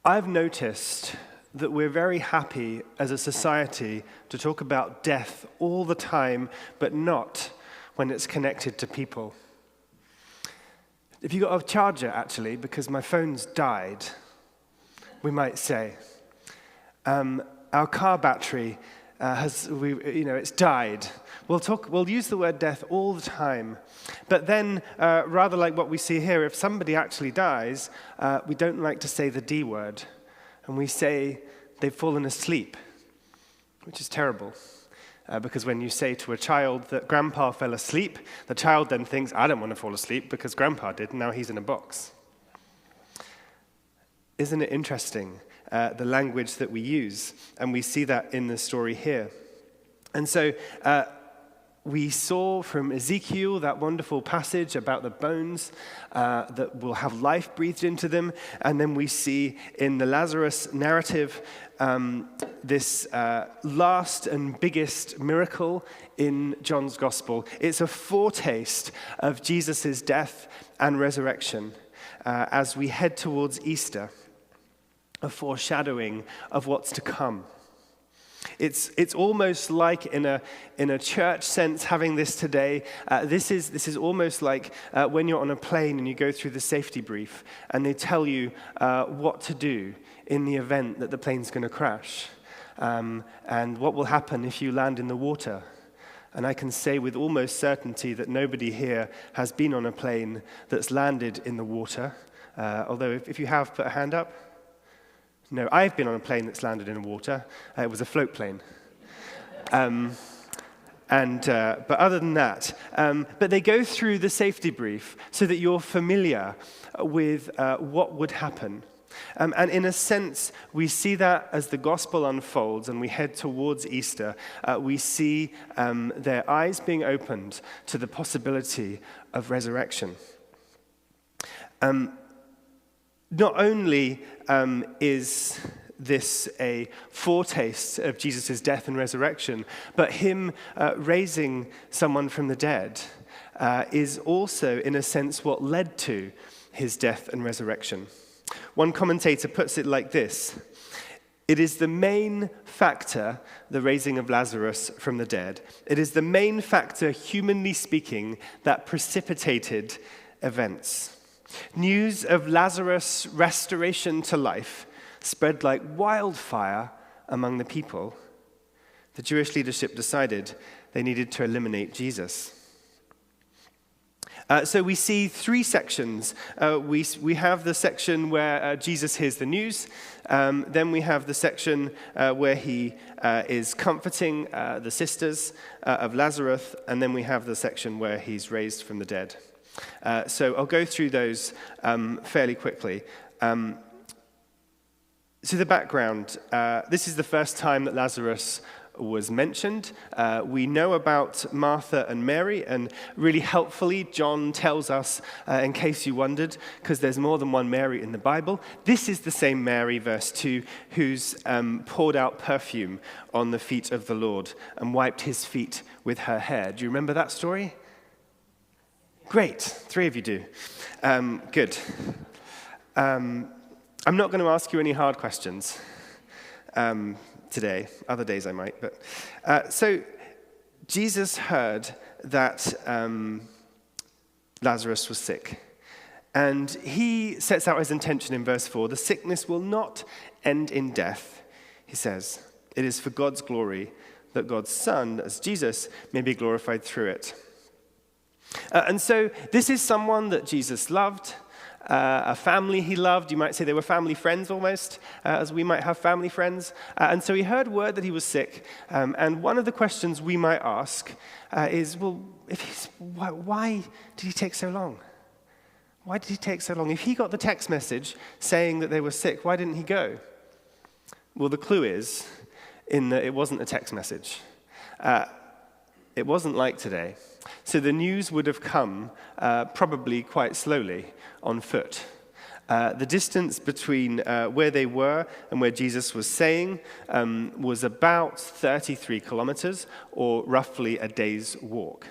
I've noticed that we're very happy as a society to talk about death all the time, but not when it's connected to people. If you got a charger, actually, because my phone's died, we might say. Our car battery it's died. We'll use the word death all the time. But then, rather like what we see here, if somebody actually dies, we don't like to say the D word. And we say they've fallen asleep, which is terrible. Because when you say to a child that grandpa fell asleep, the child then thinks, I don't want to fall asleep because grandpa did, and now he's in a box. Isn't it interesting, the language that we use? And we see that in the story here. And so we saw from Ezekiel that wonderful passage about the bones that will have life breathed into them. And then we see in the Lazarus narrative this last and biggest miracle in John's gospel. It's a foretaste of Jesus' death and resurrection as we head towards Easter, a foreshadowing of what's to come. It's almost like in a church sense having this today. This is almost like when you're on a plane and you go through the safety brief and they tell you what to do in the event that the plane's going to crash and what will happen if you land in the water. And I can say with almost certainty that nobody here has been on a plane that's landed in the water. Although if you have, put a hand up. No, I've been on a plane that's landed in the water. It was a float plane. But other than that, but they go through the safety brief so that you're familiar with what would happen. And in a sense, we see that as the gospel unfolds and we head towards Easter, we see their eyes being opened to the possibility of resurrection. Not only is this a foretaste of Jesus' death and resurrection, but him raising someone from the dead is also, in a sense, what led to his death and resurrection. One commentator puts it like this: it is the main factor, the raising of Lazarus from the dead. It is the main factor, humanly speaking, that precipitated events. News of Lazarus' restoration to life spread like wildfire among the people. The Jewish leadership decided they needed to eliminate Jesus. So we see three sections. We have the section where Jesus hears the news. Then we have the section where he is comforting the sisters of Lazarus. And then we have the section where he's raised from the dead. So I'll go through those fairly quickly. So the background, this is the first time that Lazarus was mentioned. We know about Martha and Mary, and really helpfully, John tells us, in case you wondered, because there's more than one Mary in the Bible, this is the same Mary, verse 2, who's poured out perfume on the feet of the Lord and wiped his feet with her hair. Do you remember that story? Great, 3 of you do. Good. I'm not going to ask you any hard questions today. Other days I might. But so Jesus heard that Lazarus was sick. And he sets out his intention in verse 4. The sickness will not end in death, he says. It is for God's glory that God's Son, as Jesus, may be glorified through it. And so this is someone that Jesus loved, a family he loved. You might say they were family friends almost, as we might have family friends. And so he heard word that he was sick. And one of the questions we might ask is, well, why did he take so long? Why did he take so long? If he got the text message saying that they were sick, why didn't he go? Well, the clue is in that it wasn't a text message. It wasn't like today. So the news would have come probably quite slowly on foot. The distance between where they were and where Jesus was saying was about 33 kilometers, or roughly a day's walk.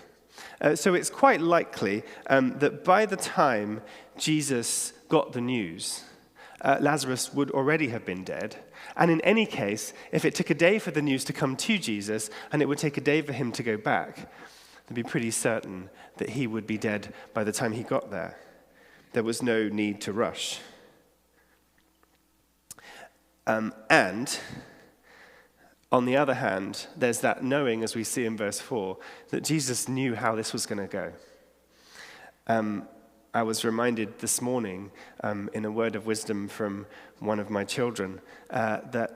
So it's quite likely that by the time Jesus got the news, Lazarus would already have been dead. And in any case, if it took a day for the news to come to Jesus and it would take a day for him to go back, they'd be pretty certain that he would be dead by the time he got there. There was no need to rush. And on the other hand, there's that knowing, as we see in verse 4, that Jesus knew how this was going to go. I was reminded this morning in a word of wisdom from one of my children that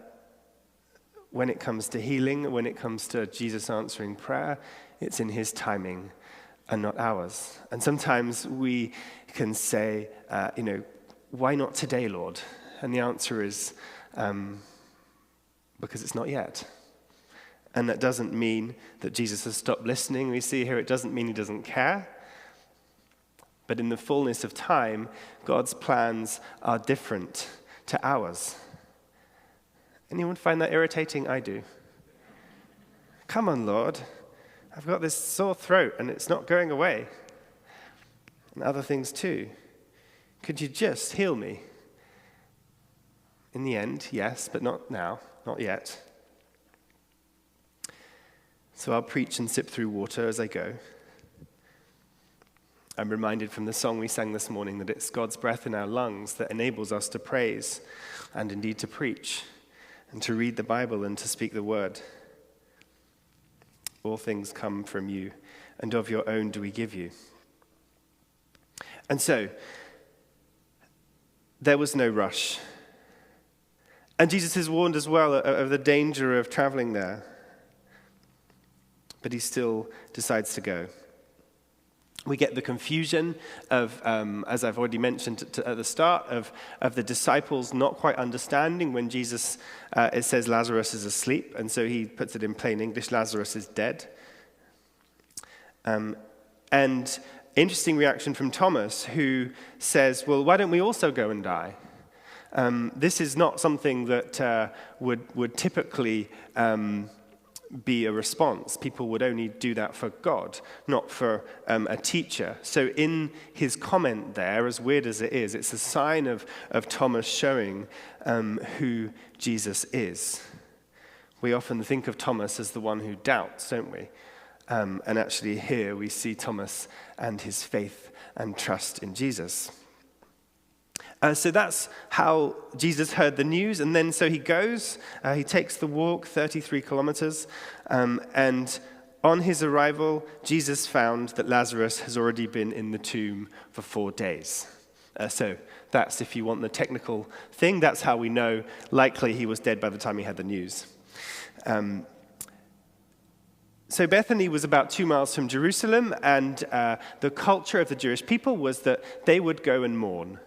when it comes to healing, when it comes to Jesus answering prayer, it's in his timing and not ours. And sometimes we can say, why not today, Lord? And the answer is, because it's not yet. And that doesn't mean that Jesus has stopped listening. We see here it doesn't mean he doesn't care. But in the fullness of time, God's plans are different to ours. Anyone find that irritating? I do. Come on, Lord. I've got this sore throat and it's not going away. And other things too. Could you just heal me? In the end, yes, but not now, not yet. So I'll preach and sip through water as I go. I'm reminded from the song we sang this morning that it's God's breath in our lungs that enables us to praise and indeed to preach and to read the Bible and to speak the word. All things come from you, and of your own do we give you. And so, there was no rush. And Jesus is warned as well of the danger of traveling there. But he still decides to go. We get the confusion of, as I've already mentioned at the start, of the disciples not quite understanding when Jesus, it says Lazarus is asleep, and so he puts it in plain English, Lazarus is dead. And interesting reaction from Thomas, who says, well, why don't we also go and die? This is not something that would typically be a response. People would only do that for God, not for a teacher. So in his comment there, as weird as it is, it's a sign of Thomas showing who Jesus is. We often think of Thomas as the one who doubts, don't we? And actually here we see Thomas and his faith and trust in Jesus. So that's how Jesus heard the news, and then so he goes, he takes the walk, 33 kilometers, and on his arrival, Jesus found that Lazarus has already been in the tomb for 4 days. So that's, if you want the technical thing, that's how we know likely he was dead by the time he had the news. So Bethany was about 2 miles from Jerusalem, and the culture of the Jewish people was that they would go and mourn.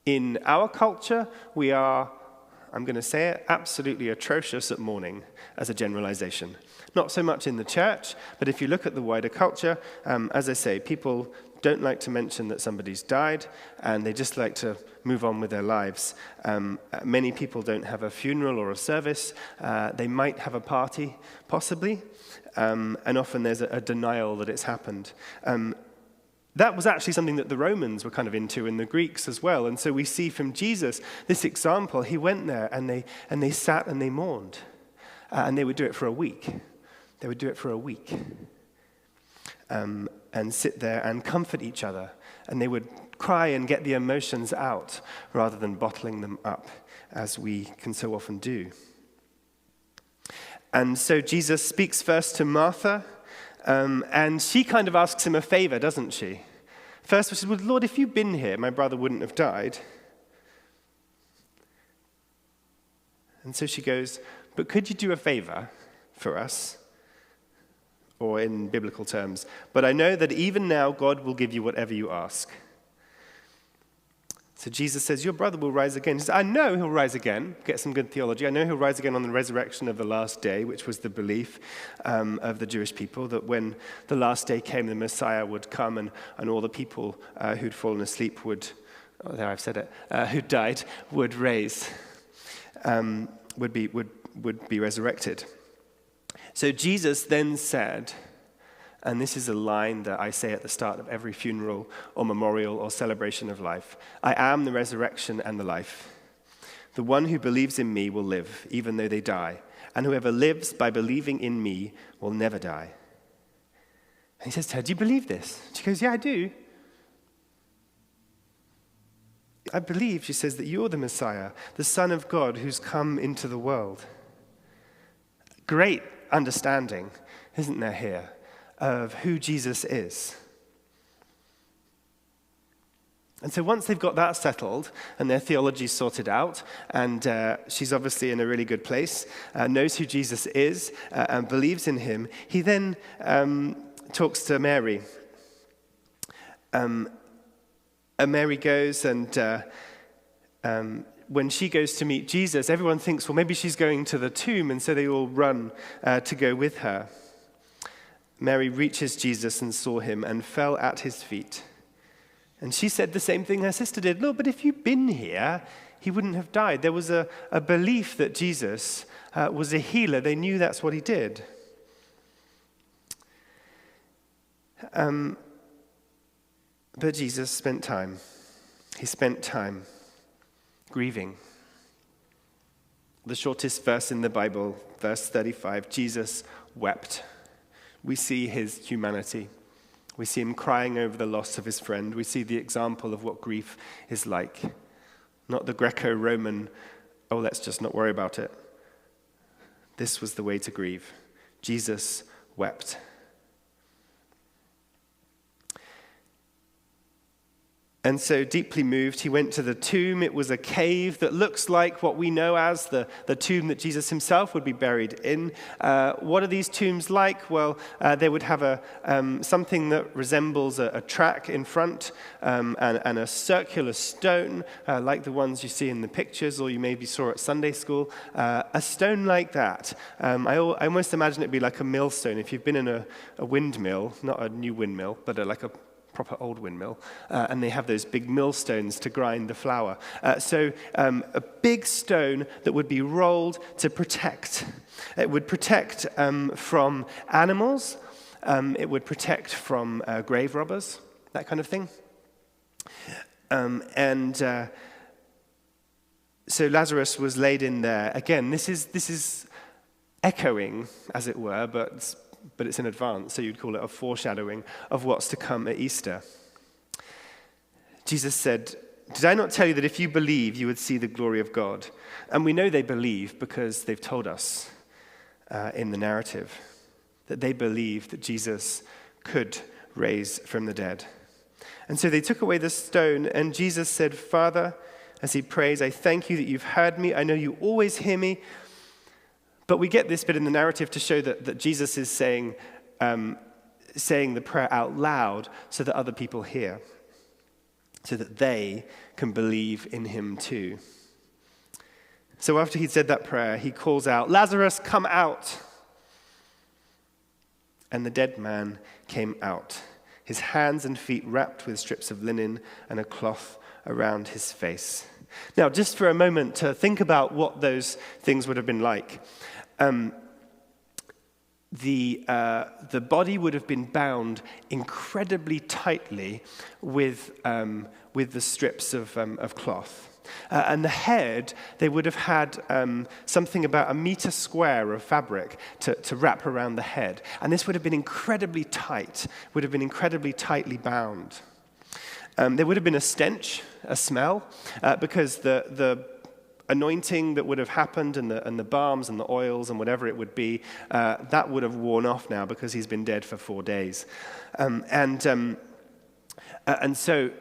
In our culture, we are, I'm going to say it, absolutely atrocious at mourning as a generalization. Not so much in the church, but if you look at the wider culture, as I say, people don't like to mention that somebody's died, and they just like to move on with their lives. Many people don't have a funeral or a service. They might have a party, possibly, and often there's a denial that it's happened. That was actually something that the Romans were kind of into, and the Greeks as well. And so we see from Jesus this example. He went there and they sat and they mourned. And they would do it for a week. They would do it for a week. And sit there and comfort each other. And they would cry and get the emotions out rather than bottling them up, as we can so often do. And so Jesus speaks first to Martha. And she kind of asks him a favor, doesn't she? First, she says, well, Lord, if you'd been here, my brother wouldn't have died. And so she goes, but could you do a favor for us? Or in biblical terms, but I know that even now God will give you whatever you ask. So Jesus says, your brother will rise again. He says, I know he'll rise again. Get some good theology. I know he'll rise again on the resurrection of the last day, which was the belief of the Jewish people, that when the last day came, the Messiah would come and all the people who'd fallen asleep would, oh, there I've said it, who'd died, would rise, would be resurrected. So Jesus then said, And this is a line that I say at the start of every funeral or memorial or celebration of life. I am the resurrection and the life. The one who believes in me will live, even though they die. And whoever lives by believing in me will never die. And he says to her, do you believe this? She goes, yeah, I do. I believe, she says, that you're the Messiah, the Son of God who's come into the world. Great understanding, isn't there here, of who Jesus is. And so once they've got that settled and their theology sorted out, and she's obviously in a really good place, knows who Jesus is and believes in him, he then talks to Mary. And Mary goes and when she goes to meet Jesus, everyone thinks, well, maybe she's going to the tomb, and so they all run to go with her. Mary reaches Jesus and saw him and fell at his feet. And she said the same thing her sister did. Look, but if you'd been here, he wouldn't have died. There was a belief that Jesus was a healer. They knew that's what he did. But Jesus spent time. He spent time grieving. The shortest verse in the Bible, verse 35, Jesus wept. We see his humanity. We see him crying over the loss of his friend. We see the example of what grief is like. Not the Greco-Roman, oh, let's just not worry about it. This was the way to grieve. Jesus wept. And so deeply moved, he went to the tomb. It was a cave that looks like what we know as the tomb that Jesus himself would be buried in. What are these tombs like? Well, they would have something that resembles a track in front and a circular stone, like the ones you see in the pictures or you maybe saw at Sunday school. A stone like that. I almost imagine it'd be like a millstone. If you've been in a windmill, not a new windmill, but like a proper old windmill, and they have those big millstones to grind the flour. So a big stone that would be rolled to protect. It would protect from animals. It would protect from grave robbers, that kind of thing. So Lazarus was laid in there. Again, this is echoing, as it were, but it's in advance, so you'd call it a foreshadowing of what's to come at Easter. Jesus said, did I not tell you that if you believe, you would see the glory of God? And we know they believe because they've told us in the narrative that they believe that Jesus could raise from the dead. And so they took away the stone, and Jesus said, Father, as he prays, I thank you that you've heard me. I know you always hear me. But we get this bit in the narrative to show that Jesus is saying the prayer out loud so that other people hear, so that they can believe in him too. So after he'd said that prayer, he calls out, Lazarus, come out. And the dead man came out, his hands and feet wrapped with strips of linen and a cloth around his face. Now, just for a moment to think about what those things would have been like. The body would have been bound incredibly tightly with the strips of cloth. And the head, they would have had something about 1 meter square of fabric to wrap around the head. And this would have been incredibly tight, would have been incredibly tightly bound. There would have been a stench, a smell, because the anointing that would have happened and the balms and the oils and whatever it would be, that would have worn off now because he's been dead for 4 days. And so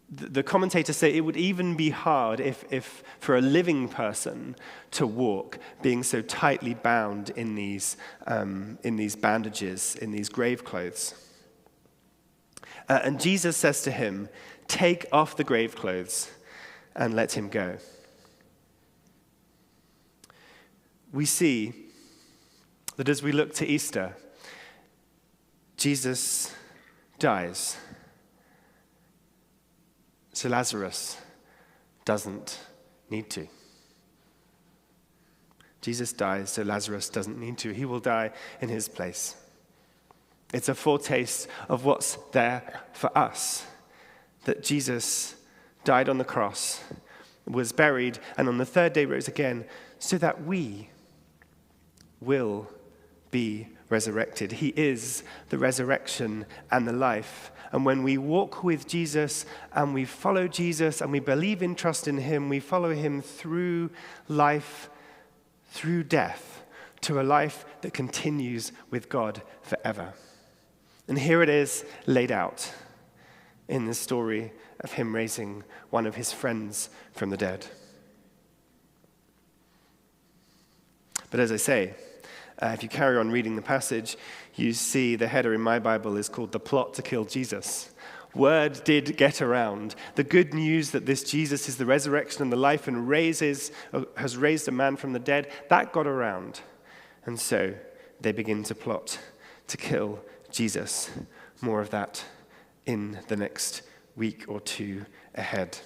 the commentators say it would even be hard if for a living person to walk, being so tightly bound in these bandages, in these grave clothes. And Jesus says to him, take off the grave clothes and let him go. We see that as we look to Easter, Jesus dies. So Lazarus doesn't need to. Jesus dies, so Lazarus doesn't need to. He will die in his place. It's a foretaste of what's there for us, that Jesus died on the cross, was buried, and on the third day rose again, so that we will be resurrected. He is the resurrection and the life. And when we walk with Jesus and we follow Jesus and we believe and trust in him, we follow him through life, through death, to a life that continues with God forever. And here it is laid out in the story of him raising one of his friends from the dead. But as I say, if you carry on reading the passage, you see the header in my Bible is called "The Plot to Kill Jesus." Word did get around. The good news that this Jesus is the resurrection and the life and has raised a man from the dead, that got around. And so they begin to plot to kill Jesus. More of that in the next week or two ahead.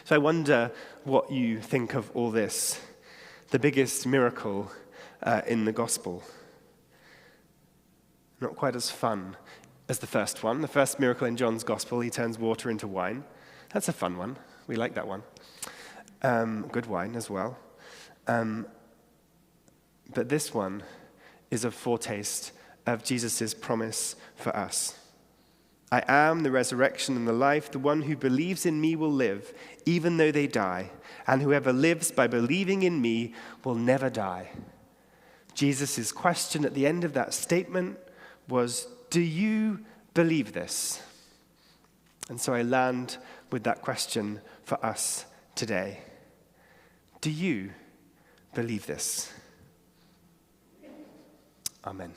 So I wonder what you think of all this. The biggest miracle in the gospel. Not quite as fun as the first one. The first miracle in John's gospel, he turns water into wine. That's a fun one. We like that one. Good wine as well. But this one is a foretaste of Jesus' promise for us. I am the resurrection and the life. The one who believes in me will live, even though they die. And whoever lives by believing in me will never die. Jesus' question at the end of that statement was, do you believe this? And so I land with that question for us today. Do you believe this? Amen.